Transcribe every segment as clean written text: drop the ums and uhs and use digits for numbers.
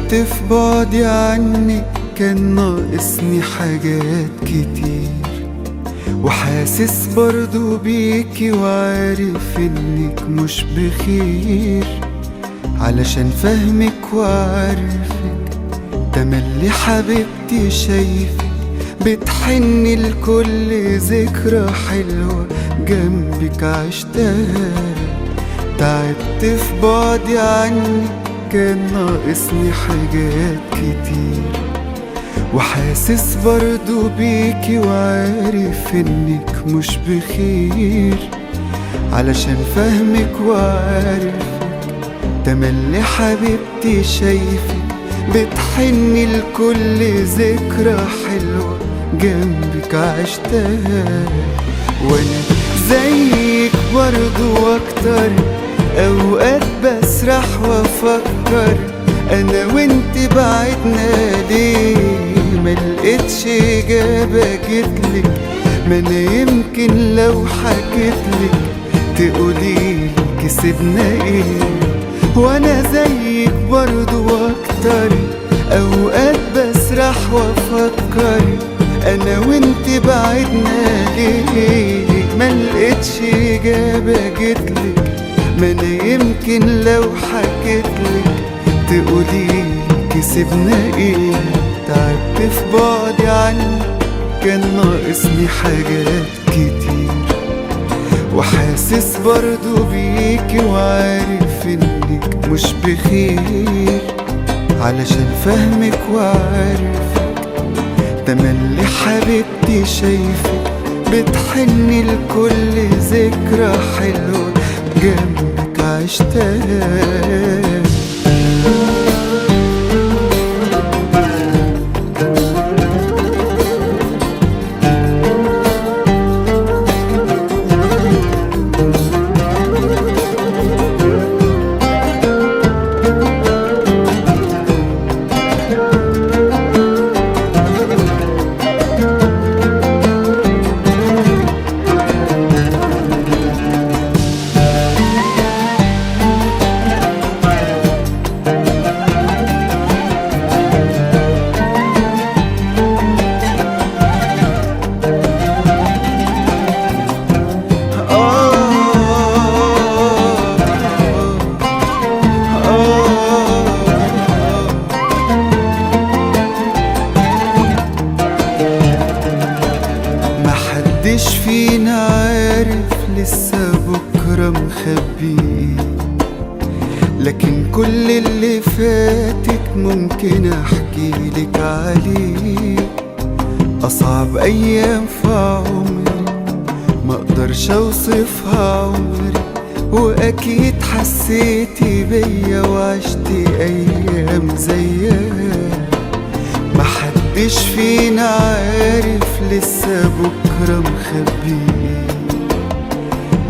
تعبت في بعدي عنك، كان ناقصني حاجات كتير، وحاسس برضو بيكي وعارف انك مش بخير، علشان فهمك وعارفك تملي حبيبتي شايفك بتحني لكل ذكرى حلوة جنبك عشتها. تعبت في بعدي عنك، كان ناقصني حاجات كتير، وحاسس برضو بيكي وعارف انك مش بخير، علشان فهمك وعارفك تملي حبيبتي شايفك بتحني لكل ذكرى حلوة جنبك عشتها. وانا زيك برضو واكتر، اوقات بسرح وافكر انا وانت بعدنا ليه، ملقتش اجابة جتلك، ما انا يمكن لو حكيتلك تقولي كسبنا ايه. وانا زيك برضو واكتر، اوقات بسرح وافكر انا وانت بعدنا ليه، ملقتش اجابة جتلك، ما انا يمكن لو حكيتلك تقولي كسبنا ايه. تعبت في بعدي عنك، كان ناقصني حاجات كتير، وحاسس برضو بيكي وعارف انك مش بخير، علشان فهمك وعارفك تملي حبيبتي شايفك بتحني لكل ذكرى حلوة جنبك عشتها. محدش فينا عارف لسه بكرة مخبي، لكن كل اللي فاتك ممكن احكيلك عليه. اصعب ايام في عمري ما اقدرش اوصفها عمري، واكيد حسيتي بيا وعشتي ايام زيها. محدش فينا عارف لسه بكرة مخبي،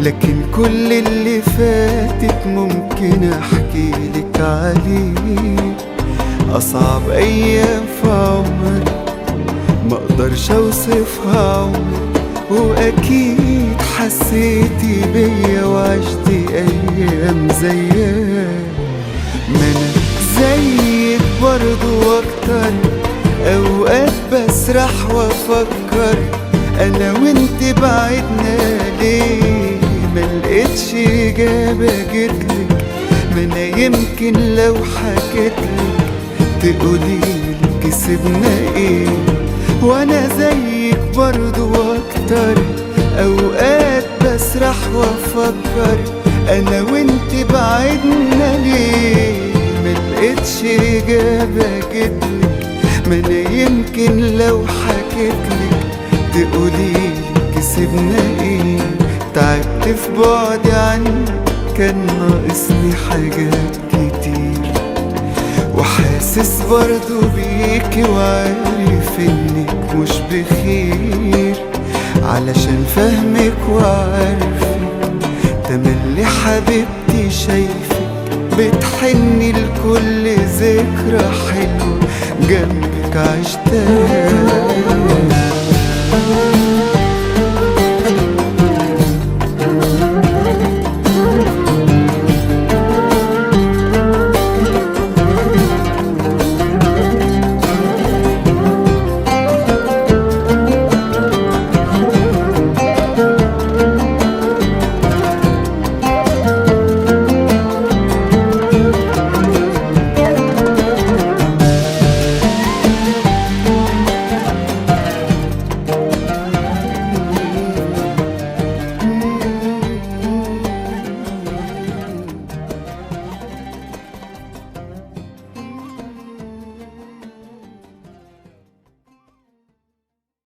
لكن كل اللي فاتك ممكن احكيلك عليه. اصعب ايام في عمري ما اقدرش اوصفها عمري، واكيد حسيتي بيا وعشتي ايام زيها. ما انا زيك برضو واكتر، اوقات بسرح وافكر انا وانت بعدنا ليه، ملقتش اجابة جتلك، ما انا يمكن لو حكيتلك تقولي كسبنا ايه. وانا زيك برضو واكتر، اوقات بسرح وافكر انا وانت بعدنا ليه، ملقتش اجابة جتلك، ما انا يمكن لو حكيتلك تقولي كسبنا ايه. تعبت في بعدي عنك، كان ناقصني حاجات كتير، وحاسس برضو بيكي وعارف انك مش بخير، علشان فهمك وعارفك تملي حبيبتي شايفك بتحني لكل ذكرى حلوة جنبك عشتها.